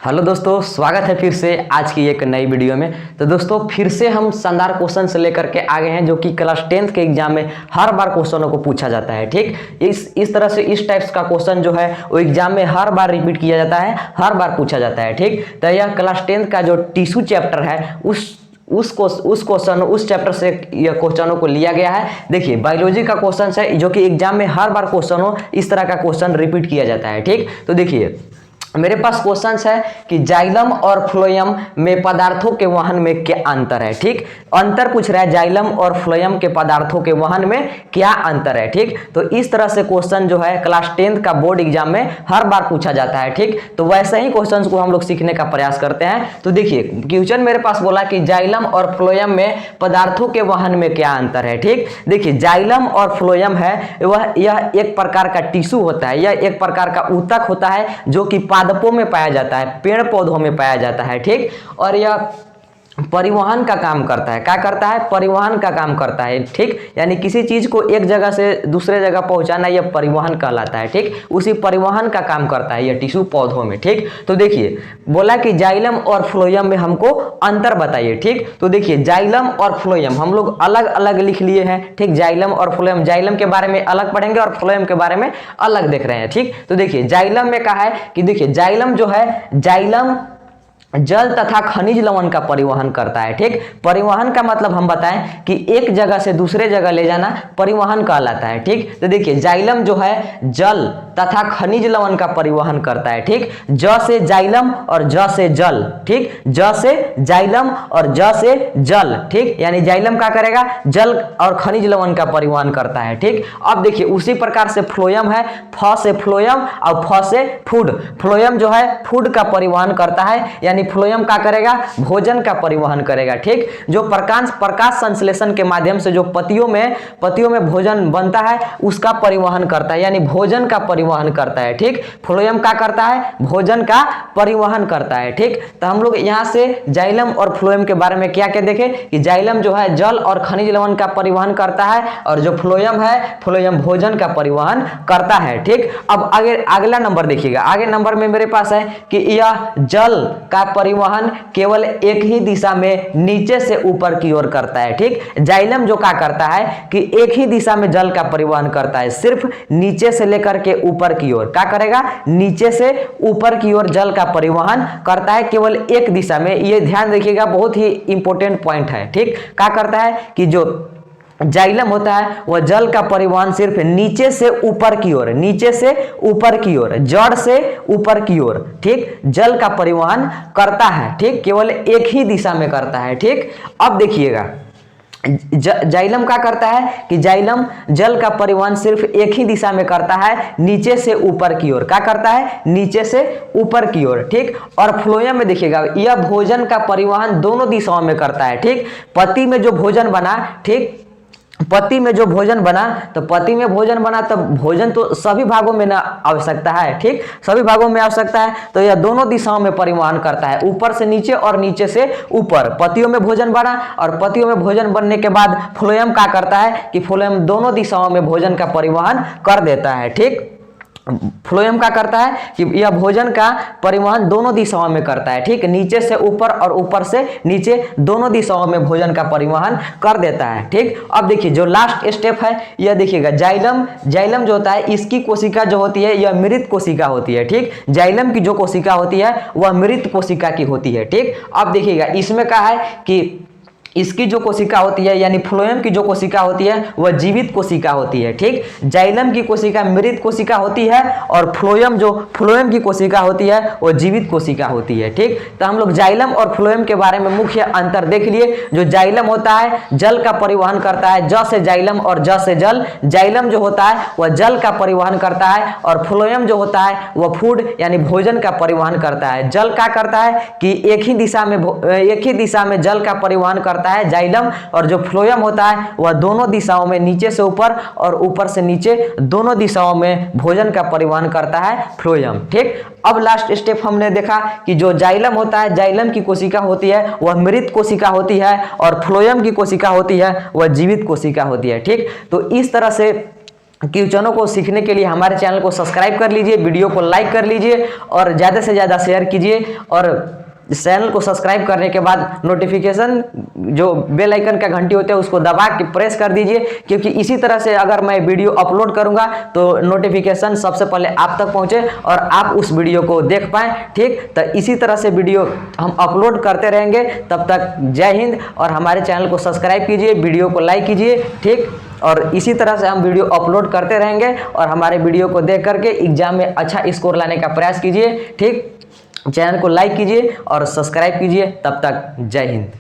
Hello दोस्तों, स्वागत है फिर से आज की एक नई वीडियो में। तो दोस्तों फिर से हम शानदार क्वेश्चन से लेकर के आ गए हैं जो कि क्लास 10th के एग्जाम में हर बार क्वेश्चनों को पूछा जाता है। ठीक, इस तरह से इस टाइप्स का क्वेश्चन जो है वो एग्जाम में हर बार रिपीट किया जाता है, हर बार पूछा जाता है। ठीक, तो यह क्लास 10th का जो टिश्यू चैप्टर है उस क्वेश्चन उस चैप्टर से यह क्वेश्चनों को लिया गया है। देखिए बायोलॉजी का क्वेश्चन है जो कि एग्जाम में हर बार क्वेश्चन हो इस तरह का क्वेश्चन रिपीट किया जाता है। ठीक, तो देखिए मेरे पास क्वेश्चन है कि जाइलम और फ्लोएम में पदार्थों के वहन में क्या अंतर है। ठीक, अंतर पूछ रहा है, जाइलम और फ्लोएम के पदार्थों के वहन में क्या अंतर है। ठीक, तो इस तरह से क्वेश्चन जो है क्लास 10th का बोर्ड एग्जाम में हर बार पूछा जाता है। ठीक, तो वैसे ही क्वेश्चंस को हम लोग सीखने का प्रयास करते हैं। तो देखिए क्वेश्चन मेरे पास बोला कि जाइलम और फ्लोएम में पदार्थों के वहन में क्या अंतर है। ठीक, देखिए जाइलम और फ्लोएम है यह एक प्रकार का टिश्यू होता है, यह एक प्रकार का ऊतक होता है जो कि पादपों में पाया जाता है, पेड़ पौधों में पाया जाता है। ठीक, और यह परिवहन का काम करता है। क्या करता है? परिवहन का काम करता है। ठीक, यानी किसी चीज को एक जगह से दूसरे जगह पहुंचाना यह परिवहन कहलाता है। ठीक, उसी परिवहन का काम करता है यह टिश्यू पौधों में। ठीक, तो देखिए बोला कि जाइलम और फ्लोएम में हमको अंतर बताइए। ठीक, तो देखिए जाइलम और फ्लोएम हम लोग अलग अलग लिख लिए हैं। ठीक, जाइलम और फ्लोएम, जाइलम के बारे में अलग पढ़ेंगे और फ्लोएम के बारे में अलग देख रहे हैं। ठीक, तो देखिए जाइलम में कहा है कि देखिए जाइलम जो है, जाइलम जल तथा खनिज लवण का परिवहन करता है। ठीक, परिवहन का मतलब हम बताएं कि एक जगह से दूसरे जगह ले जाना परिवहन कहलाता है। ठीक, तो देखिए जाइलम जो है जल तथा खनिज लवण का परिवहन करता है। ठीक, ज से जाइलम और ज से जल। ठीक, ज से जाइलम और ज से जल। ठीक, यानी जाइलम क्या करेगा? जल और खनिज लवण का परिवहन करता है। ठीक, अब देखिए उसी प्रकार से फ्लोएम है, फ से फ्लोएम और फ से फूड। फ्लोएम जो है फूड का परिवहन करता है, फ्लोएम क्या करेगा? भोजन का परिवहन करेगा। ठीक, जो प्रकाश संश्लेषण के माध्यम से जो पत्तियों में भोजन बनता है उसका परिवहन करता है, यानी भोजन का परिवहन करता है। ठीक, फ्लोएम क्या करता है? भोजन का परिवहन करता है। ठीक, तो हम लोग यहाँ से जाइलम और फ्लोएम के बारे में क्या क्या देखें कि जाइलम जो है जल और खनिज लवण का परिवहन करता है और जो फ्लोएम है फ्लोएम भोजन का परिवहन करता है। ठीक, अब आगे अगला नंबर देखिएगा। आगे नंबर में मेरे पास है कि यह जल का परिवहन केवल एक ही दिशा में नीचे से ऊपर की ओर करता है। ठीक, जाइलम जो क्या करता है कि एक ही दिशा में जल का परिवहन करता है, सिर्फ नीचे से लेकर के ऊपर की ओर। क्या करेगा? नीचे से ऊपर की ओर जल का परिवहन करता है, केवल एक दिशा में। ये ध्यान रखिएगा, बहुत ही इंपॉर्टेंट पॉइंट है। ठीक, क्या करता है कि जो जाइलम होता है वह जल का परिवहन सिर्फ नीचे से ऊपर की ओर, नीचे से ऊपर की ओर, जड़ से ऊपर की ओर। ठीक, जल का परिवहन करता है। ठीक, केवल एक ही दिशा में करता है। ठीक, अब देखिएगा जाइलम क्या करता है कि जाइलम जल का परिवहन सिर्फ एक ही दिशा में करता है, नीचे से ऊपर की ओर। क्या करता है? नीचे से ऊपर की ओर। ठीक, और फ्लोएम में देखिएगा यह भोजन का परिवहन दोनों दिशाओं में करता है। ठीक, पत्ती में जो भोजन बना, ठीक, पत्ती में जो भोजन बना, तो पत्ती में भोजन बना तो भोजन तो सभी भागों में ना आवश्यकता है। ठीक, सभी भागों में आवश्यकता है, तो यह दोनों दिशाओं में परिवहन करता है, ऊपर से नीचे और नीचे से ऊपर। पत्तियों में भोजन बना और पत्तियों में भोजन बनने के बाद फ्लोएम क्या करता है कि फ्लोएम दोनों दिशाओं में भोजन का परिवहन कर देता है। ठीक, फ्लोएम क्या करता है कि यह भोजन का परिवहन दोनों दिशाओं में करता है। ठीक, नीचे से ऊपर और ऊपर से नीचे, दोनों दिशाओं में भोजन का परिवहन कर देता है। ठीक, अब देखिए जो लास्ट स्टेप है यह देखिएगा, जाइलम जो होता है इसकी कोशिका जो होती है यह मृत कोशिका होती है। ठीक, जाइलम की जो कोशिका होती है वह मृत कोशिका की होती है। ठीक, अब देखिएगा इसमें क्या है कि इसकी जो कोशिका होती है यानी फ्लोएम की जो कोशिका होती है वह जीवित कोशिका होती है। ठीक, जाइलम की कोशिका मृत कोशिका होती है और फ्लोएम की कोशिका होती है वह जीवित कोशिका होती है। ठीक, तो हम लोग जाइलम और फ्लोएम के बारे में मुख्य अंतर देख लिए। जो जाइलम होता है जल का परिवहन करता है, ज से जाइलम और ज से जल। जाइलम जो होता है वह जल का परिवहन करता है और फ्लोएम जो होता है वह फूड यानी भोजन का परिवहन करता है। जल क्या करता है कि एक ही दिशा में जल का परिवहन करता है जाइलम, और जो फ्लोएम होता है वह दोनों दिशाओं में, नीचे से ऊपर और ऊपर से नीचे, दोनों दिशाओं में भोजन का परिवहन करता है फ्लोएम। ठीक, अब लास्ट स्टेप हमने देखा कि जो जाइलम होता है, जाइलम की कोशिका होती है वह मृत कोशिका होती है और फ्लोएम की कोशिका होती है वह जीवित कोशिका होती है। ठीक, तो इस तरह से क्वेश्चनों को सीखने के लिए हमारे चैनल को सब्सक्राइब कर लीजिए, वीडियो को लाइक कर लीजिए और ज़्यादा से ज़्यादा शेयर कीजिए। और चैनल को सब्सक्राइब करने के बाद नोटिफिकेशन जो बेल आइकन का घंटी होता है उसको दबा के प्रेस कर दीजिए, क्योंकि इसी तरह से अगर मैं वीडियो अपलोड करूंगा तो नोटिफिकेशन सबसे पहले आप तक पहुंचे और आप उस वीडियो को देख पाएं। ठीक, तो इसी तरह से वीडियो हम अपलोड करते रहेंगे। तब तक जय हिंद, और हमारे चैनल को सब्सक्राइब कीजिए, वीडियो को लाइक कीजिए। ठीक, और इसी तरह से हम वीडियो अपलोड करते रहेंगे और हमारे वीडियो को देख करके एग्जाम में अच्छा स्कोर लाने का प्रयास कीजिए। ठीक, चैनल को लाइक कीजिए और सब्सक्राइब कीजिए। तब तक जय हिंद।